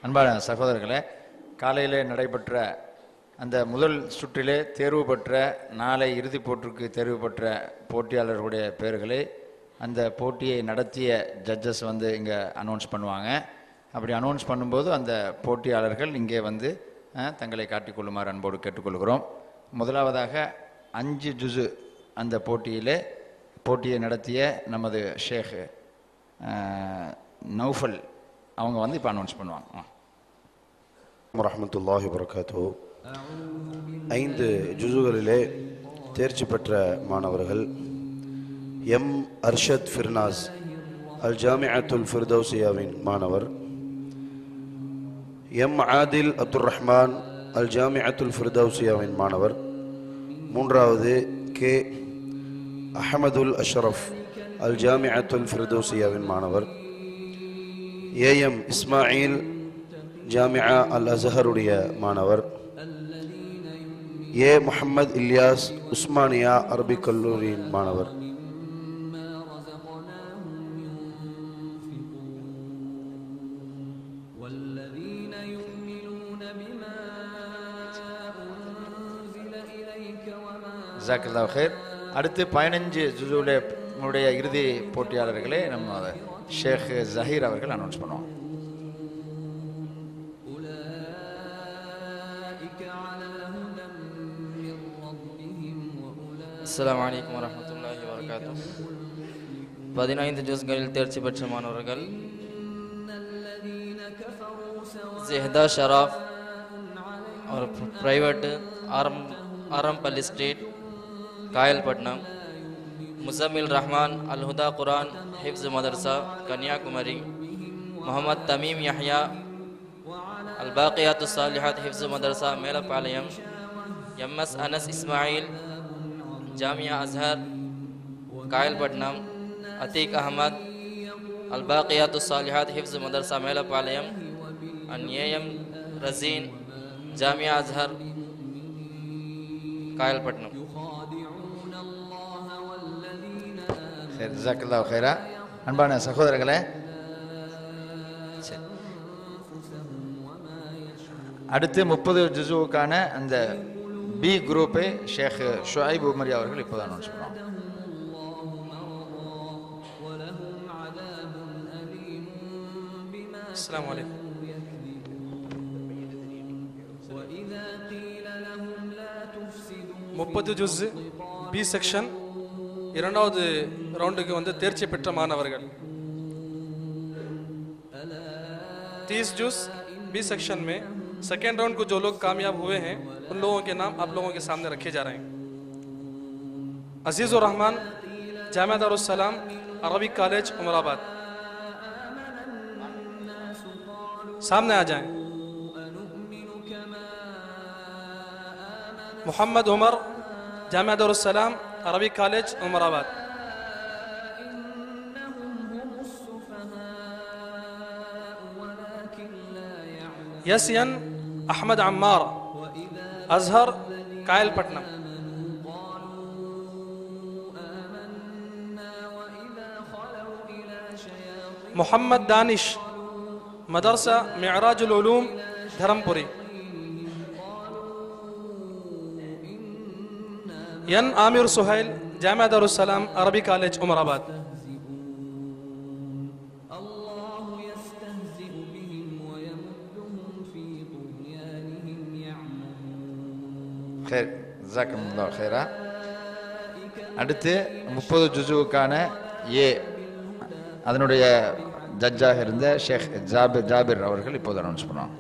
அன்பான சகோதரர்களே, காலையிலே நடைபெற்ற அந்த முதல் சுற்றிலே தேர்வு பெற்ற, நாளை இறுதிப் போட்டிற்கு தேர்வு பெற்ற போட்டியாளர்களுடைய பெயர்களை அந்த போட்டியை நடத்திய ஜட்ஜஸ் இங்கே அனௌன்ஸ் பண்ணுவாங்க. அப்படி அனௌன்ஸ் பண்ணும்போது அந்த போட்டியாளர்கள் இங்கே தங்களை காட்டிக்கொள்ளுமாறு அன்போடு கேட்டுக்கொள்கிறோம். முதலாவதாக 5 ஜுஸு அந்த போட்டியை நடத்திய நமது ஷேக் நௌஃபல் அவங்க இப்போ அனௌன்ஸ் பண்ணுவாங்க. வரஹ்மத்துல்லாஹி வபரகாத்துஹு. 5 ஜுஸுகளிலே தேர்ச்சி பெற்ற மாணவர்கள் எம் அர்ஷத் ஃபிர்னாஸ் அல் ஜாமிஅத்துல் ஃபிர்தௌசியாவின் மாணவர், எம் ஆதில் அப்துல் ரஹ்மான் அல் ஜாமிஅத்துல் ஃபிர்தௌசியாவின் மாணவர். மூன்றாவது கே அஹமதுல் அஷ்ரஃப் அல் ஜாமிஅத்துல் ஃபிர்தௌசியாவின் மாணவர். ஏஎம் இஸ்மாயில் ஜாமியா அல் அஸ்ஹருடைய மாணவர். ஏ முஹம்மது இல்யாஸ் உஸ்மானியா அரபிக் கல்லூரியின் மாணவர். ஜஸாக்கல்லாஹு ஹைர். அடுத்து 15 ஜுஸுடைய இறுதி போட்டியாளர்களை நம்ம ஷேக் ஜஹீர் அவர்கள் அனௌன்ஸ் பண்ணுவோம். அஸ்ஸலாமு அலைக்கும் வரஹ்மத்துல்லாஹி வபரகாத்துஹு. 15 ஜுஸ்களில் தேர்ச்சி பெற்ற மாணவர்கள் ஜெஹ்தா ஷராஃப் और प्राइवेट आरमपल्ली स्ट्रीट कायलपट्टनम. मुज़म्मिल रहमान अल हुदा कुरान हिफ्ज़ मदरसा कन्याकुमारी. मोहम्मद तमीम यहया अल बाक़ियातुस सालिहात हिफ्ज़ मदरसा मेलपालयम. एमएस अनस इस्माइल जामिया अज़हर कायलपट्टनम. अतीक अहमद अल बाक़ियातुस सालिहात हिफ्ज़ मदरसा मेलपालयम. एम रज़ीन जामिया अज़हर कायलपट्टनम. ஜஸாக்கல்லாஹு ஹைரா. அன்பான சகோதரர்களே, அடுத்து 30 ஜுஸுவுக்கான அந்த பி குரூப்பை ஷேக் ஷுஐப் உமரி அவர்கள் இப்போது அனௌன்ஸ் பண்ணுவாங்க. அஸ்ஸலாமு அலைக்கும். 30 ஜுஸ் பி செக்ஷன் இரண்டாவது राउंड தேர்ச்சி பெற்ற மாணவர்கள் 30 जूस बी सेक्शन में सेकेंड राउंड को जो लोग कामयाब हुए हैं उन लोगों के नाम आप लोगों के सामने रखे जा रहे हैं. अजीज़ुर रहमान जामिया दारुस सलाम अरबिक कॉलेज उमराबाद, सामने आ जाएं. मोहम्मद उमर जामिया दारुस सलाम अरबिक कॉलेज उमराबाद. यसियन अहमद अम्मार अजहर कायलपट्टनम. मोहम्मद दानिश मदरसा मिअराजुल उलूम धर्मपुरी. यन आमिर सुहैल जामिया दारुस सलाम अरबी कॉलेज उमराबाद. ஜஸாக்கல்லாஹு ஹைரா. அடுத்து 30 ஜுஸுவுக்கான ஏ அதனுடைய ஜட்ஜாக இருந்த ஷேக் ஜாபிர் அவர்கள் இப்போது அனௌன்ஸ் பண்ணுவாங்க.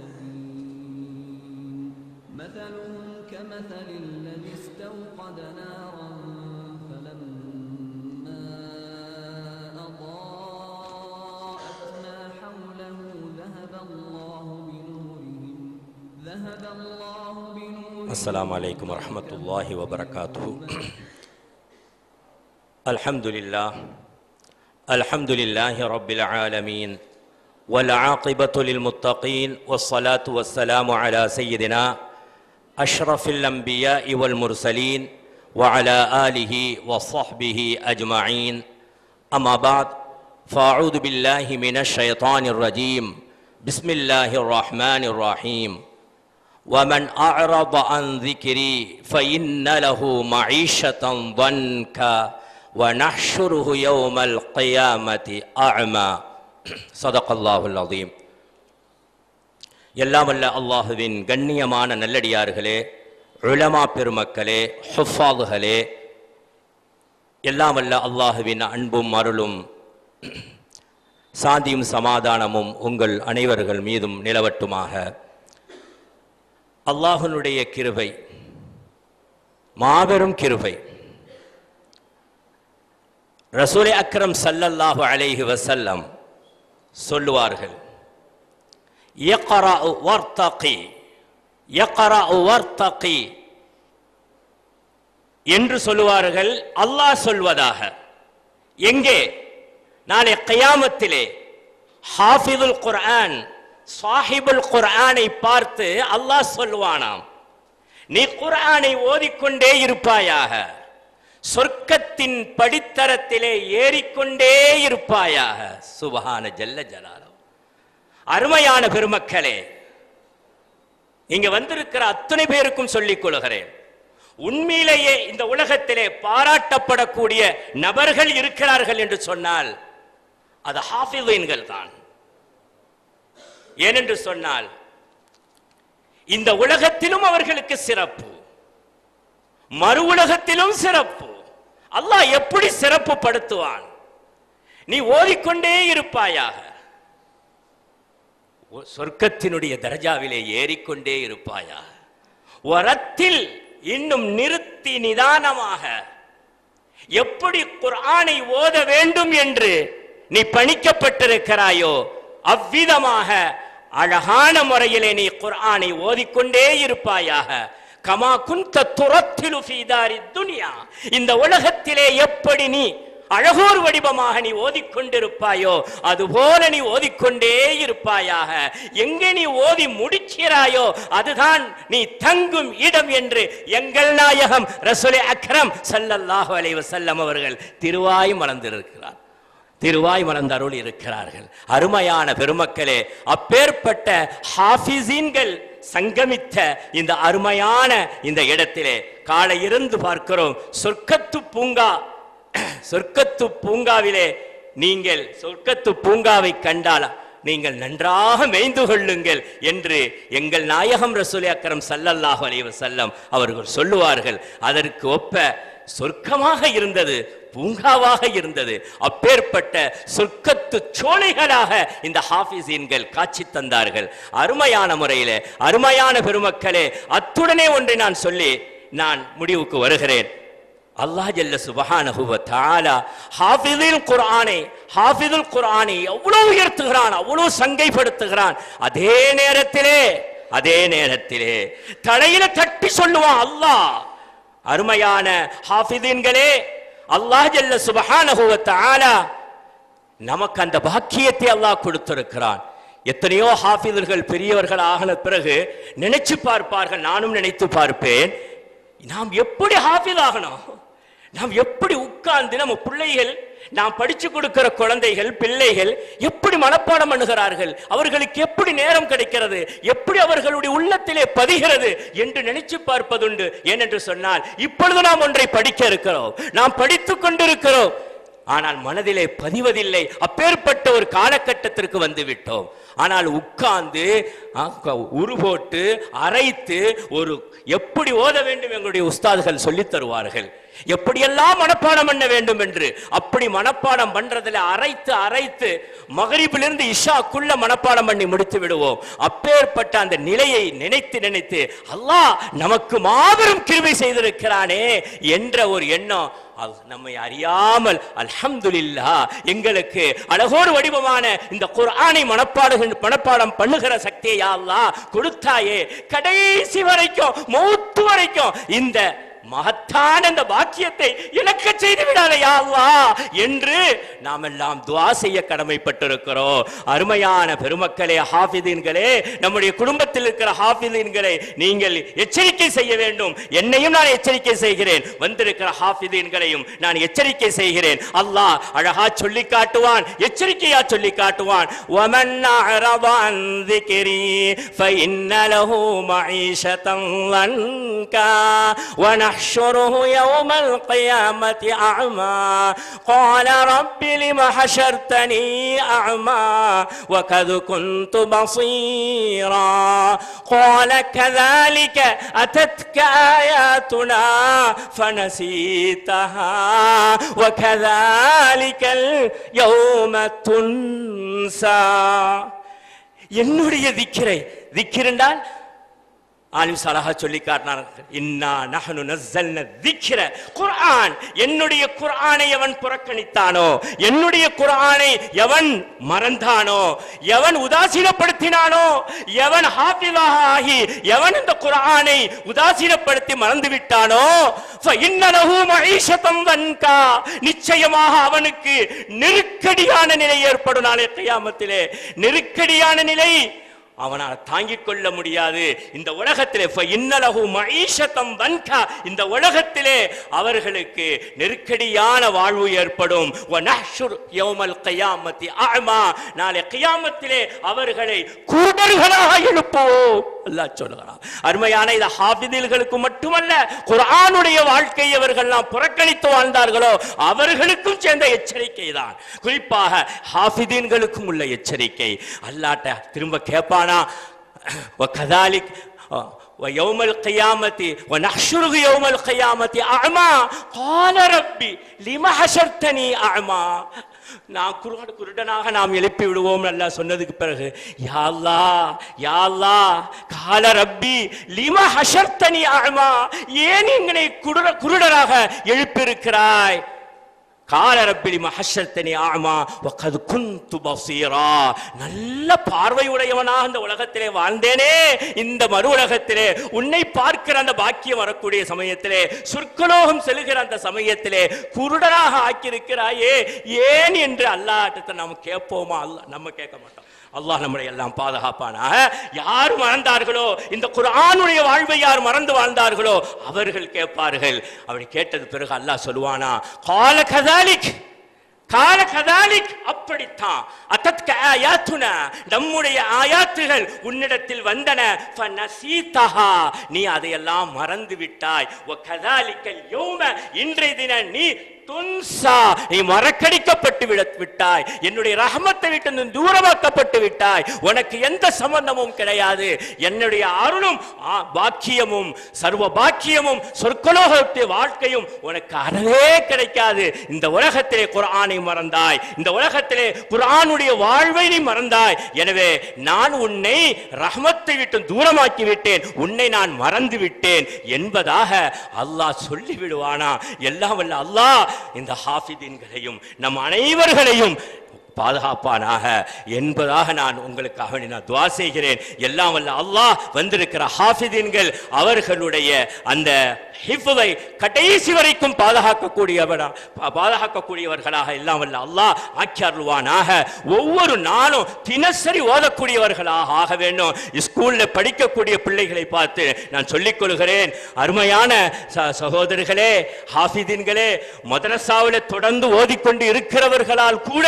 अस्सलामु अलैकुम वरहमतुल्लाहि वबरकातुहु. अल्हम्दुलिल्लाहि रब्बिल आलमीन वल आक़िबतु लिल मुत्तक़ीन वस्सलातु वस्सलामु अला सय्यिदिना अशरफिल अंबिया'i वल मुरसलीन व अला आलिहि व सहबिहि अजमईन. अम्मा बाद फ़अऊज़ु बिल्लाहि मिनश शैतानिर रजीम. பிஸ்மில்லாஹிர் ரஹ்மானிர் ரஹீம் ومن أعرض عن ذكري فإن له معيشة ضنكا ونحشره يوم القيامة أعمى صدق الله العظيم. எல்லாம் வல்ல அல்லாஹுவின் கண்ணியமான நல்லடியார்களே, உலமா பெருமக்களே, ஹுஃபாதுகளே, எல்லாம் வல்ல அல்லாஹுவின் அன்பும் அருளும் சாந்தியும் சமாதானமும் உங்கள் அனைவர்கள் மீதும் நிலவட்டுமாக. அல்லாஹ்வுடைய கிருபை, மாபெரும் கிருபை. ரசூலே அக்ரம் ஸல்லல்லாஹு அலைஹி வஸல்லம் சொல்லுவார்கள், இக்ரா வர்தகி, இக்ரா வர்தகி என்று சொல்லுவார்கள். அல்லாஹ் சொல்வதாக. எங்கே? நாளை கியாமத்திலே ஹாஃபிதுல் குர்ஆன், சாஹிபுல் குர்ஆனை பார்த்து அல்லாஹ் சொல்வானாம், நீ குர்ஆனை ஓதிக்கொண்டே இருப்பாயாக, சொர்க்கத்தின் படித்தரத்திலே ஏறிக்கொண்டே இருப்பாயாக. சுப்ஹான ஜல்ல ஜலாலஹு. அருமையான பெருமக்களே, இங்க வந்திருக்கிற அத்தனை பேருக்கும் சொல்லிக் கொள்கிறேன், உண்மையிலேயே இந்த உலகத்திலே பாராட்டப்படக்கூடிய நபர்கள் இருக்கிறார்கள் என்று சொன்னால் அது ஹாஃபிதீன்கள் தான். ஏனென்று சொன்னால் இந்த உலகத்திலும் அவர்களுக்கு சிறப்பு, மறு உலகத்திலும் சிறப்பு. அல்லாஹ் எப்படி சிறப்பு படுத்துவான்? நீ ஓதிக்கொண்டே இருப்பாயாக, சொர்க்கத்தினுடைய தரஜாவிலே ஏறிக்கொண்டே இருப்பாயாக. வரத்தில் இன்னும் நிறுத்தி நிதானமாக எப்படி குர்ஆனை ஓத வேண்டும் என்று நீ பணிக்கப்பட்டிருக்கிறாயோ அவ்விதமாக அழகான முறையிலே நீ குர்ஆனை ஓதிக்கொண்டே இருப்பாயாக. கமா குன்த துரத்திலு ஃபீ தாரித் துன்யா, இந்த உலகத்திலே எப்படி நீ அழகோர் வடிவமாக நீ ஓதிக்கொண்டிருப்பாயோ அதுபோல நீ ஓதிக்கொண்டே இருப்பாயாக. எங்கே நீ ஓதி முடிக்கிறாயோ அதுதான் நீ தங்கும் இடம் என்று எங்கள் நாயகம் ரசூலே அக்ரம் ஸல்லல்லாஹு அலைஹி வஸல்லம் அவர்கள் திருவாய் மலர்ந்திருக்கிறார், திருவாய் மலர்ந்தருள் இருக்கிறார்கள். அருமையான பெருமக்களே, அப்பேற்பட்ட ஹாஃபிஸீன்கள் சங்கமித்த இந்த அருமையான இந்த இடத்திலே காலை இருந்து பார்க்கிறோம். சொர்க்கத்து பூங்கா, சொர்க்கத்து பூங்காவிலே நீங்கள் சொர்க்கத்து பூங்காவை கண்டால் நீங்கள் நன்றாக மேய்ந்து கொள்ளுங்கள் என்று எங்கள் நாயகம் ரசூலே அக்ரம் ஸல்லல்லாஹு அலைஹி வஸல்லம் அவர்கள் சொல்லுவார்கள். அதற்கு ஒப்ப சொர்க்கமாக இருந்தது, பூங்காவாக இருந்தது. அப்பேற்பட்ட சொர்க்கத்து சோலைகளாக இந்த ஹாஃபிஸீன்கள் காட்சி தந்தார்கள். அருமையான முறையிலே, அருமையான பெருமக்களே, அத்துடனே ஒன்றை நான் சொல்லி நான் முடிவுக்கு வருகிறேன். அல்லாஹ் ஜல்ல சுப்ஹானஹு வ தஆலா ஹாஃபிதுல் குர்ஆனை எவ்வளவு உயர்த்துகிறான், அவ்வளவு சங்கைப்படுத்துகிறான். அதே நேரத்திலே தலையில தட்டி சொல்லுவான் அல்லாஹ். அருமையான ஹாஃபிதீன்களே, அல்லாஹ் ஜல்ல சுப்ஹானஹு வ தஆலா நமக்கு அந்த பாக்கியத்தை அல்லாஹ் கொடுத்திருக்கிறான். எத்தனையோ ஹாஃபிதுர்கள் பெரியவர்கள் ஆகின பிறகு நினைச்சு பார்ப்பார்கள், நானும் நினைத்து பார்ப்பேன், நாம் எப்படி ஹாஃபிஸ் ஆகணும், நாம் எப்படி உட்கார்ந்து நம்ம பிள்ளைகள், நாம் படிச்சு கொடுக்கிற குழந்தைகள் பிள்ளைகள் எப்படி மனப்பாடம் பண்ணுகிறார்கள், அவர்களுக்கு எப்படி நேரம் கிடைக்கிறது, எப்படி அவர்களுடைய உள்ளத்திலே பதிகிறது என்று நினைச்சு பார்ப்பதுண்டு. ஏனென்று சொன்னால் இப்பொழுது நாம் ஒன்றை படிக்க இருக்கிறோம், நாம் படித்துக் கொண்டிருக்கிறோம், ஆனால் மனதிலே பதிவதில்லை. அப்பேற்பட்ட ஒரு காலகட்டத்திற்கு வந்து விட்டோம். ஆனால் உட்கார்ந்து உருபோட்டு அரைத்து ஒரு எப்படி ஓத வேண்டும் எங்களுடைய உஸ்தாதுகள் சொல்லித் தருவார்கள், எப்படியெல்லாம் மனப்பாடம் பண்ண வேண்டும் என்று. அப்படி மனப்பாடம் பண்றதுல அரைத்து மகரிபிலிருந்து இஷாக்குள்ள மனப்பாடம் பண்ணி முடித்து விடுவோம். அப்பேற்பட்ட அந்த நிலையை நினைத்து அல்லாஹ் நமக்கு மாபெரும் கிருபை செய்திருக்கிறானே என்ற ஒரு எண்ணம் நம்மை அறியாமல் அல்ஹம்துலில்லாஹ் எங்களுக்கு அழகோடு வடிவமான இந்த குர்ஆனை மனப்பாடம் பண்ணுகிற சக்தியை யா அல்லாஹ் கொடுத்தாயே. கடைசி வரைக்கும், மௌத்து வரைக்கும் இந்த மகத்தான அந்த பாக்கியத்தை இழக்க செய்து விடாத யா அல்லாஹ் என்று நாம் எல்லாம் துஆ செய்ய கடமைப்பட்டிருக்கிறோம். அருமையான பெருமக்களே, ஹாஃபிதீன்களே, நம்முடைய குடும்பத்தில் இருக்கிற ஹாஃபிதீன்களை நீங்கள் எச்சரிக்கை செய்ய வேண்டும். என்னையும் நான் எச்சரிக்கை செய்கிறேன், வந்திருக்கிற ஹாஃபிதீன்களையும் நான் எச்சரிக்கை செய்கிறேன். அல்லாஹ் அழகா சொல்லி காட்டுவான், எச்சரிக்கையா சொல்லி காட்டுவான். வமன் அஅரத அன் ذِكْرِي فإن له معيشة ضنكا ونحشره يوم القيامة أعمى قال رب لم حشرتني أعمى وقد كنت بصيرا قال كذلك أتتك آياتنا فنسيتها وكذلك اليوم تنسى. என்னுடைய திக்ர் என்றால் ஆலிம் ஸலஹா சொல்லி காட்டினார். இன்னா நஹ்னு நஸ்ஸல்னா திக்ர, குர்ஆன், என்னுடைய குர்ஆனை எவன் புறக்கணித்தானோ, என்னுடைய குர்ஆனை எவன் மறந்தானோ, எவன் உதாசீனப்படுத்தினானோ, எவன் ஹாஃபிஸாக ஆகி எவன் இந்த குர்ஆனை உதாசீனப்படுத்தி மறந்து விட்டானோ, ஃபஇன்ன லஹு மஈஷத்தன் தன்கா, நிச்சயமாக அவனுக்கு நெருக்கடியான நிலை ஏற்படும். நாளை கியாமத்திலே நெருக்கடியான நிலை அவனால் தாங்கிக் கொள்ள முடியாது. இந்த உலகத்திலே இந்த உலகத்திலே அவர்களுக்கு நெருக்கடியான வாழ்வு ஏற்படும். நாளை கியாமத்திலே அவர்களை குருடர்களாக எழுப்புவோம் அல்லாஹ் சொல்கிறான். அருமையான இந்த ஹாஃபிதீன்களுக்கு மட்டுமல்ல, குர்ஆனுடைய வாழ்க்கையை அவர்கள் புறக்கணித்து வாழ்ந்தார்களோ அவர்களுக்கும் சேர்ந்த எச்சரிக்கை தான். குறிப்பாக ஹாஃபிதீன்களுக்கும் உள்ள எச்சரிக்கை. அல்லாஹ் திரும்ப கேட்பான், وكذلك ويوم القيامة ونحشره يوم القيامة أعمى قال ربي لما حشرتني أعمى. நான் குருடனாக நாம் எழுப்பி விடுவோம் அல்லாஹ் சொன்னதுக்கு பிறகு, யா அல்லாஹ் யா அல்லாஹ் கால ரப்பி லிமா ஹஷர்தனி அஅமா, ஏன் என்னை குருடராக எழுப்பியிருக்கிறாய்? கால ரப்பி லிமா ஹஷர்தனி அஅமா வகத் குன்து பஸீரா, நல்ல பார்வை உடையவனாக இந்த உலகத்திலே வாழ்ந்தேனே, இந்த மறு உலகத்திலே உன்னை பார்க்கிற அந்த பாக்கியம் வரக்கூடிய சமயத்திலே, சொர்க்கலோகம் செல்கிற அந்த சமயத்திலே குருடனாக ஆக்கியிருக்கிறாயே ஏன் என்று அல்லாஹ்விடத்தை நாம் கேட்போமா? அல்லாஹ் நம்ம கேட்க மாட்டோம். அல்லாஹ் நம்மளை எல்லாம் பாதுகாப்பானாக. யார் மறந்தார்களோ, இந்த குர்ஆனுடைய வாழ்வை யார் மறந்து வாழ்ந்தார்களோ அவர்கள் கேட்பார்கள். அப்படி கேட்டது பிறகு அல்லாஹ் சொல்லுவானா, கால கதாலிக் கால கதாலிக், அப்படித்தான், அத்தத்க ஆயாத்துனா, நம்முடைய ஆயாத்துகள் உன்னிடத்தில் வந்தன, ஃபனசீதஹா, நீ அதையெல்லாம் மறந்து விட்டாய், வகதாலிக்கல் யௌம, இன்றைய தினம் நீ துன்சா, நீ மறக்கடிக்கப்பட்டு விட்டாய், என்னுடைய ரஹமத்தை விட்டு தூரமாக்கப்பட்டு விட்டாய், உனக்கு எந்த சம்பந்தமும் கிடையாது, என்னுடைய அருளும் பாக்கியமும் சர்வ பாக்கியமும் சொர்க்கலோகத்திய வாழ்க்கையும் உனக்கு அறவே கிடைக்காது. இந்த உலகத்திலே குர்ஆனை மறந்தாய், இந்த உலகத்திலே குர்ஆனுடைய வாழ்வை நீ மறந்தாய், எனவே நான் உன்னை ரஹமத்தை விட்டு தூரமாக்கி விட்டேன், உன்னை நான் மறந்து விட்டேன் என்பதாக அல்லாஹ் சொல்லி விடுவானா? எல்லாம் வல்ல அல்லாஹ் இந்த ஹாஃபிதீன்களையும் நம் அனைவர்களையும் பாதுகாப்பானாக என்பதாக நான் உங்களுக்காக நான் துஆ செய்கிறேன். எல்லாம் வல்ல அல்லாஹ் வந்திருக்கிற ஹாஃபிதீன்கள் அவர்களுடைய அந்த ஹிஃபை கடைசி வரைக்கும் பாதுகாக்கக்கூடியவர்களாக எல்லாம் வல்ல அல்லாஹ் ஆக்கி அருள்வானாக. ஒவ்வொரு நாளும் தினசரி ஓதக்கூடியவர்களாக ஆக வேண்டும். ஸ்கூல்ல படிக்கக்கூடிய பிள்ளைகளை பார்த்து நான் சொல்லிக் கொள்கிறேன், அருமையான சகோதரர்களே, ஹாஃபிதீன்களே, மதரசாவில் தொடர்ந்து ஓதிக்கொண்டு இருக்கிறவர்களால் கூட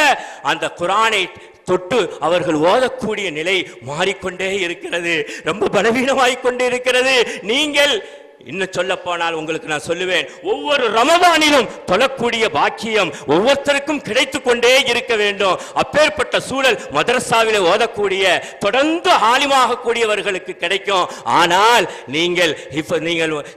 அந்த குர்ஆனை தொட்டு அவர்கள் ஓதக்கூடிய நிலை மாறிக்கொண்டே இருக்கிறது, ரொம்ப பலவீனமாகிக் கொண்டே இருக்கிறது. நீங்கள் இன்னும் சொல்ல போனால் உங்களுக்கு நான் சொல்லுவேன், ஒவ்வொரு ரமதானிலும் தொழக்கூடிய பாக்கியம் ஒவ்வொருத்தருக்கும் கிடைத்து கொண்டே இருக்க வேண்டும். அப்பேற்பட்ட சூழல் மதரசாவில் ஓதக்கூடிய தொடர்ந்து ஆலிமாக கூடியவர்களுக்கு கிடைக்கும். ஆனால் நீங்கள்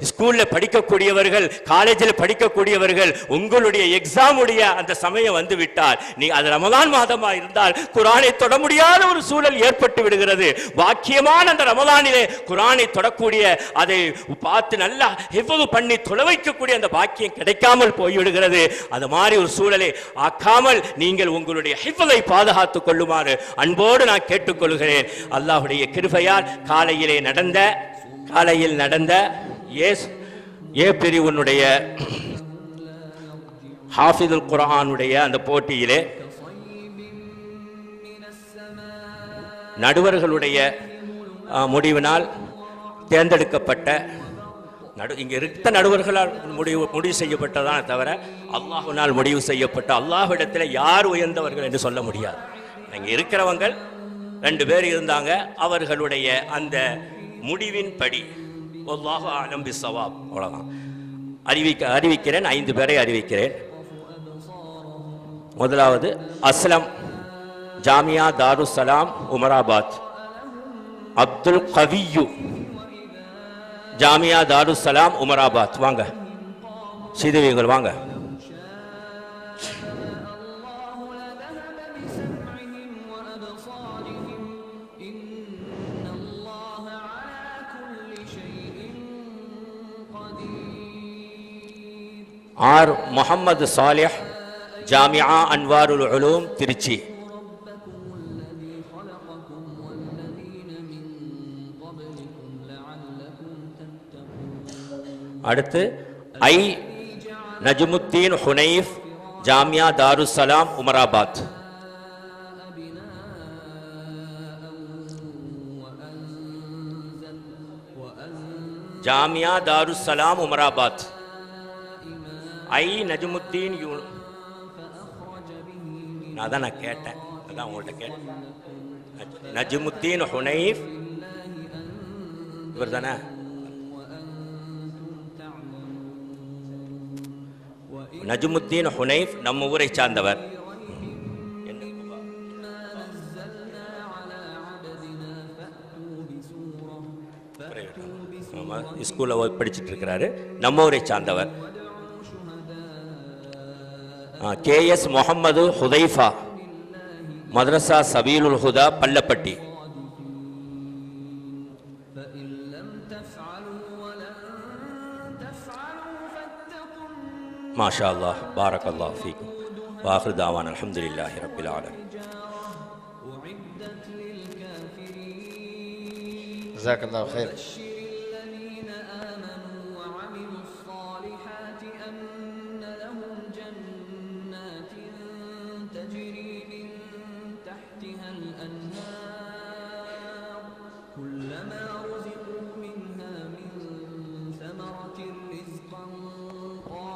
ஸ்கூல்ல படிக்கக்கூடியவர்கள், காலேஜில் படிக்கக்கூடியவர்கள், உங்களுடைய எக்ஸாம் உடைய அந்த சமயம் வந்து விட்டால், நீ அது ரமதான் மாதமா இருந்தால் குர்ஆனை தொட முடியாத ஒரு சூழல் ஏற்பட்டு விடுகிறது. பாக்கியமான அந்த ரமதானிலே குர்ஆனை தொடக்கூடிய, அதை பார்த்து நல்லா ஹிஃபு பண்ணி தொலை வைக்கக்கூடிய அந்த பாக்கியம் கிடைக்காமல் போய்விடுகிறது. அது மாதிரி ஒரு சூழலை ஆக்காமல் நீங்கள் உங்களுடைய ஹிஃபை பாதுகாத்துக் கொள்ளுமாறு அன்போடு நான் கேட்டுக்கொள்கிறேன். அல்லாஹ்வுடைய கிருபையால் காலையில் நடந்த ஏ பிரிவினுடைய ஹாஃபிதுல் குர்ஆனுடைய அந்த போட்டியிலே நடுவர்களுடைய முடிவினால் தேர்ந்தெடுக்கப்பட்ட இங்கே இருக்க நடுவர்களால் முடிவு செய்யப்பட்டதான தவிர அல்லாஹ்வினால் முடிவு செய்யப்பட்ட அல்லாஹ்விடத்தில் யார் உயர்ந்தவர்கள் என்று சொல்ல முடியாது. இங்கே இருக்கிறவங்க 2 பேர் இருந்தாங்க. அவர்களுடைய அந்த முடிவின் படி அல்லாஹு அலம் பிஸ்ஸவாப், அவ்வளவுதான். அறிவிக்கிறேன் 5 பேரை அறிவிக்கிறேன். முதலாவது அஸ்லம், ஜாமியா தாருஸ்ஸலாம் உமராபாத். அப்துல் கவியு, ஜாமியா தாருஸ்ஸலாம் உமராபாத். வாங்க சீதவியங்கள் வாங்க. ஆர் முஹம்மது சாலிஹ், ஜாமியா அன்வாருல் உலூம் திருச்சி. அடுத்து ஐ நஜ்முத்தீன் ஹுனைஃப், ஜாமியா தாருஸ்ஸலாம் உமராபாத். ஜாமியா தாருஸ்ஸலாம் உமராபாத். ஐ நஜ்முத்தீன் நான் கேட்டேன், அதான் உங்கள்கிட்ட கேட்டேன். நஜ்முத்தீன் ஹுனைஃப் இவர் தானே? நஜ்முத்தீன் ஹுனைஃப் நம்ம ஊரை சார்ந்தவர். ஸ்கூலில் படிச்சுட்டு இருக்கிறாரு, நம்ம ஊரை சார்ந்தவர். கேஎஸ் முகமது ஹுதைஃபா, மதரசா சபீலுல் ஹுதா பல்லப்பட்டி. மாஷா அல்லாஹ், பாரக் அல்லாஹ் ஃபீக்கும். வாஹிர் தாவான் அல்ஹம்துலில்லாஹி ரப்பில் ஆலமீன். ஜஸாக்கல்லாஹு கைர்.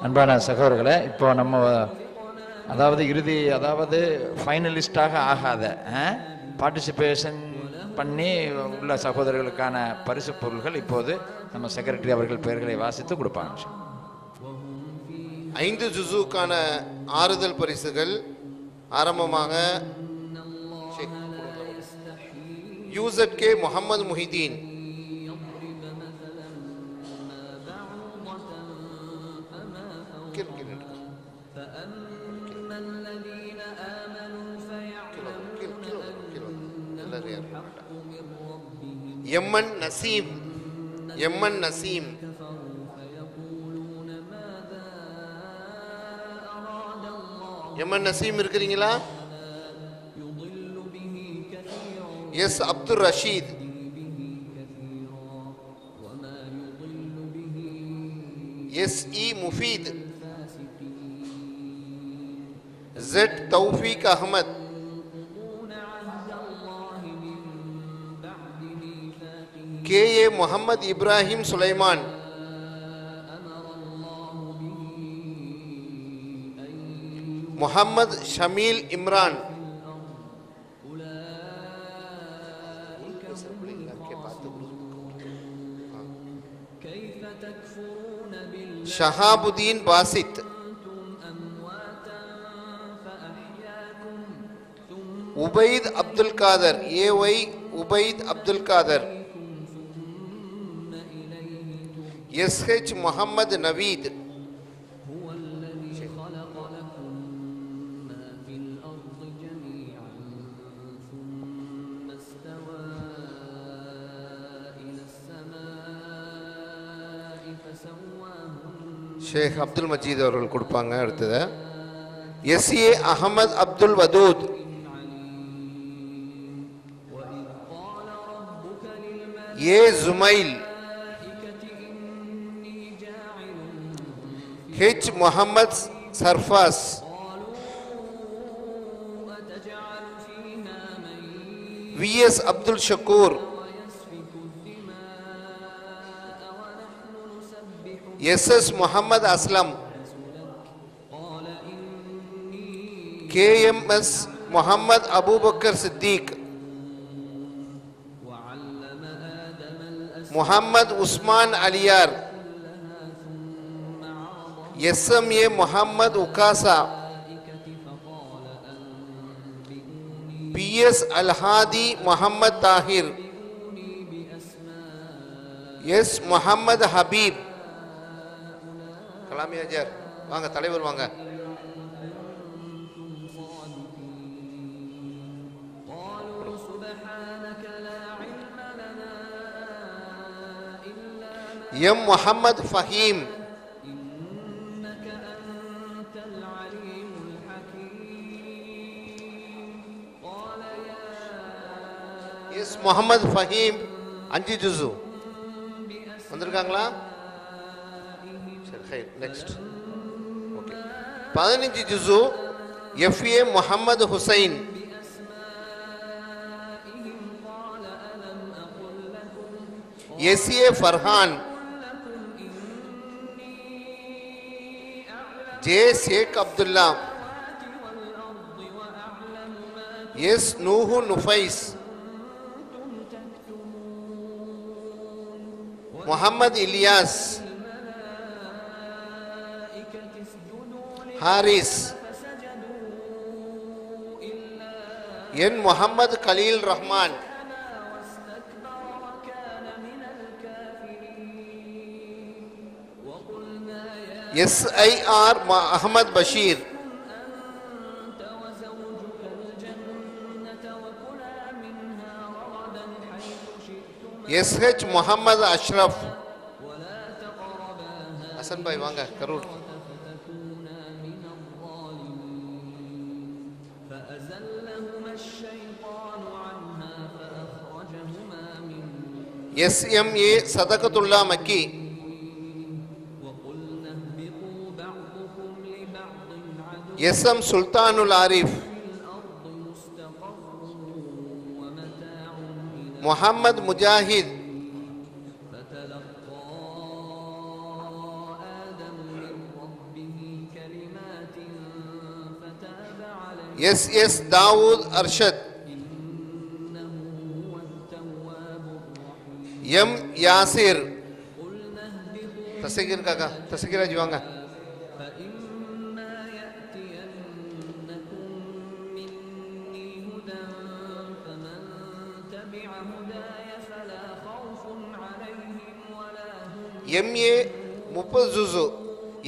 அன்பான சகோதரர்களே, இப்போ நம்ம அதாவது ஃபைனலிஸ்டாக ஆகாத பார்ட்டிசிபேஷன் பண்ணி உள்ள சகோதரர்களுக்கான பரிசு பொருள்கள் இப்போது நம்ம செக்ரட்டரி அவர்கள் பெயர்களை வாசித்து கொடுப்பாங்க. 5 ஜுஸுக்கான ஆறுதல் பரிசுகள் ஆரம்பமாக யூசட் கே முகமது முஹிதீன், எம்மன் நசீம், எம்மன் நசீம், எம்மன் நசீம் இருக்கிறீங்களா? S Abdul Rasheed, S E Mufeed, Z Thoufeeq Ahmed, K A Mohammed Ibrahim Sulaiman, Mohammed Shameel Imran, Shahabuddin Basith, Ubaid Abdul Khader, AY Ubaid Abdul Khader, SH Mohammed Naveed, Sheikh Abdul Majeed அவர்கள் கொடுப்பாங்க. அடுத்தது S A Ahmed Abdul Wadood, A Jumail, H Muhammad Sarfaz, VS Abdul Shakoor, SS Muhammad Aslam, KMS Muhammad Abubakkar Siddique, Muhammad Usman Aliyar, SMA Muhammad Ukasha, PS Alhadi Muhammad Tahir, S Muhammad Habeeb. Kalami Azhar வாங்க, தலைவர் வாங்க. எம் முஹம்மது ஃபஹீம், எஸ் முஹம்மது ஃபஹீம் 5 ஜுஸு வந்திருக்காங்களா? சரி, நெக்ஸ்ட். ஓகே, 15 ஜுஸு FA Muhammad Hussain, SA Farhan, J Sheikh Abdullah, S Noohu Nufais, Muhammad Iliyas, Haris, N Muhammad Khaleel Rahman, SIR Ahmed Basheer, SH Muhammad Ashraf. Hasan பாய் வாங்க, Karur. SMA Sadakathullah Makki, SM Sultanul Arif, Muhammad Mujahid, SS Dawood Arshad, M Yasir. Dastageer காக்கா, தசகீராஜ் வாங்க. எம்ஏ 30 ஜுஸு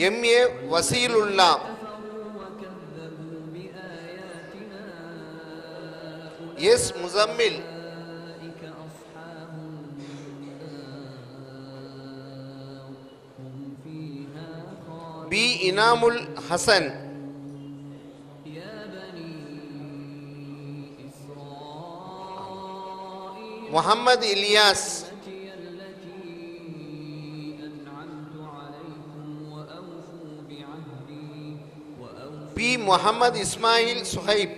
MA Waseelullah, S Muzammil, P Inamul Hasan, Muhammad Iliyas, P Muhammad Ismail Suhaib,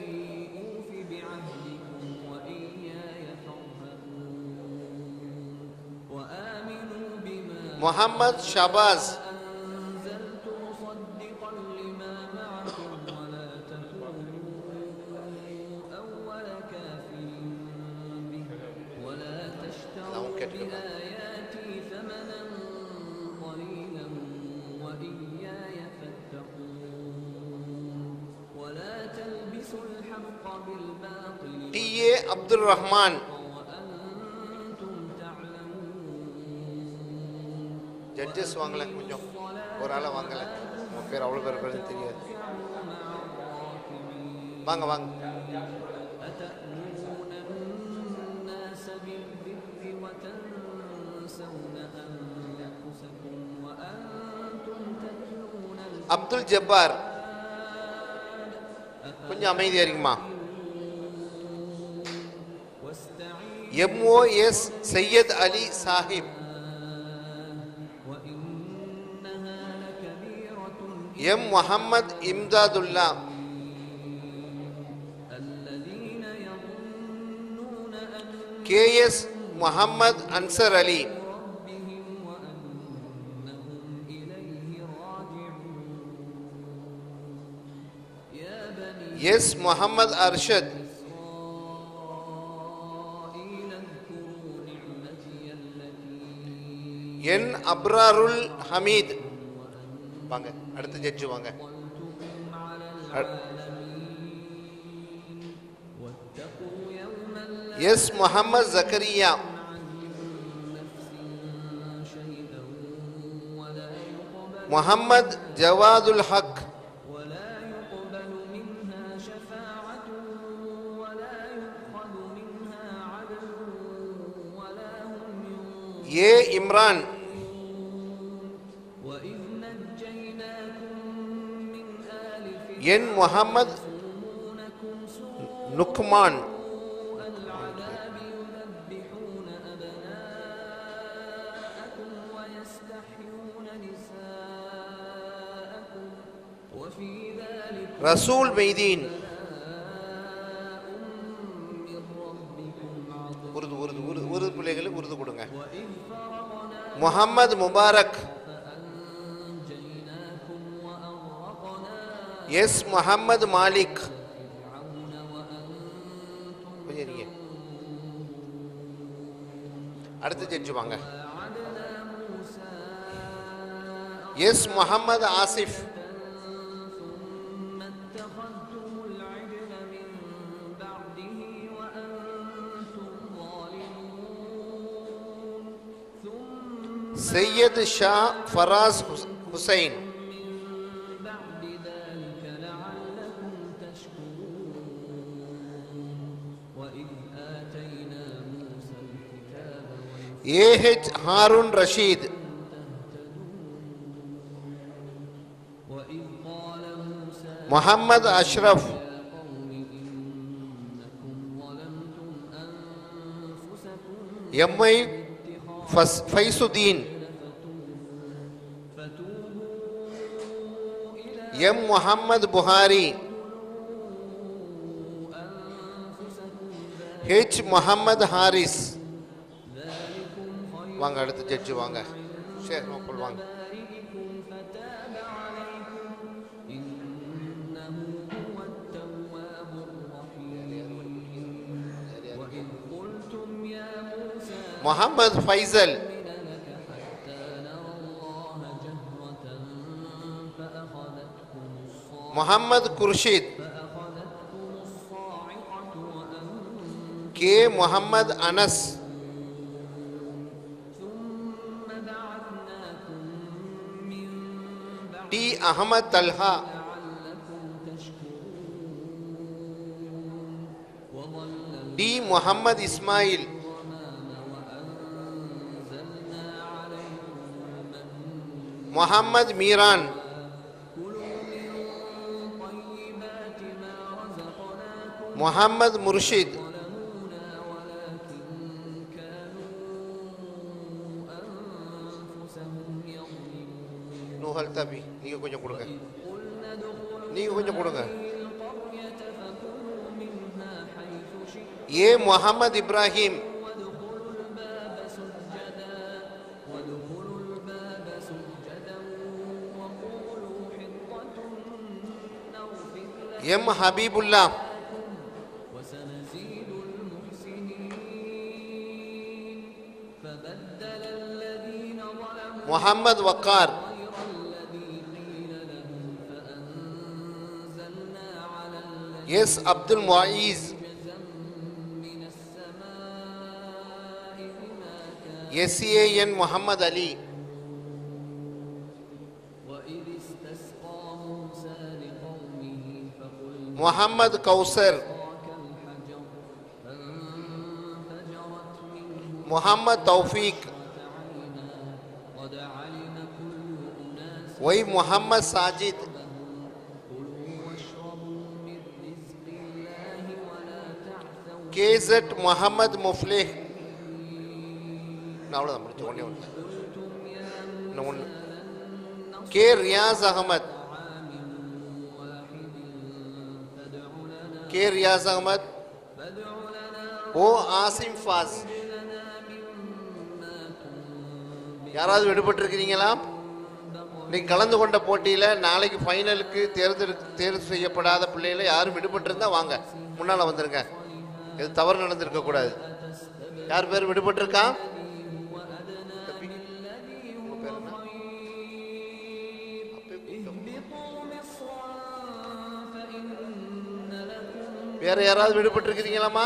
Muhammad Shahbaz, TA Abdul Rahman, judges வாங்கல, கொஞ்சம் ஒரு ஆளை வாங்கல, உங்க பேர் அவ்வளோ பேர் தெரியாது. வாங்க வாங்க. அப்துல் ஜப்பார், கொஞ்சம் அமைதியா இருக்குமா. MOS Syed Ali Sahib, M Muhammad Imdadullah, KS Muhammad Ansar Ali, S Muhammad Arshad, N Abrarul Hameed. வாங்க அடுத்து ஜட்ஜு வாங்க. S Muhammad Zakariya, Muhammad ஜவாதுல் Haq, A Imran, N Muhammad நுக்மான், ரசூல் மெய்தீன். உருது உருது உருது உருது பிள்ளைகளுக்கு உருது கொடுங்க. முஹம்மது முபாரக், S முஹம்மது மாலிக். அடுத்து ஜட்ஜு வாங்க. S Muhammad Asif, Syed Shah Faraz Hussain, AH Haroon Rasheed, Muhammad Ashraf, MI Faizuddin, M Muhammad Bukhari, H Muhammad Haris. வாங்க அடுத்து ஜட்ஜு வாங்க. ஷேக் நோக்குல் வாங்க. Muhammad Faisal, Muhammad Khurshid, K Muhammad Anas, T Ahmed Talha, D Muhammad Ismail, Muhammad Meeran, Muhammad Murshid, நூஹல் தபி. நீங்க கொஞ்சம் கொடுங்க, நீங்க கொஞ்சம் கொடுங்க. A Muhammad Ibrahim, M Habibullah, Muhammad Waqar, S Abdul முஈஸ், SAN Muhammad Ali, Muhammad Kausar, Muhammad Taufeeq, Y Muhammad Sajid, KZ Muhammad முஃப்லிஹ். அவ்வளோதான் முடிச்சு. ஒன்றே ஒன்று. K ரியாஸ் அகமத், கே ரியாஸ் அகமத், ஓ ஆசிம் ஃபாஸ். யாராவது விடுபட்டிருக்கிறீங்களா? இன்னைக்கு கலந்து கொண்ட போட்டியில் நாளைக்கு ஃபைனலுக்கு தேர்வு செய்யப்படாத பிள்ளைகளை யாரும் விடுபட்டிருந்தா வாங்க, முன்னால் வந்துருங்க. இது தவறு நடந்திருக்க கூடாது. யார் பேர் விடுபட்டிருக்கா? வேற யாராவது விடுபட்டிருக்கிறீங்களாமா?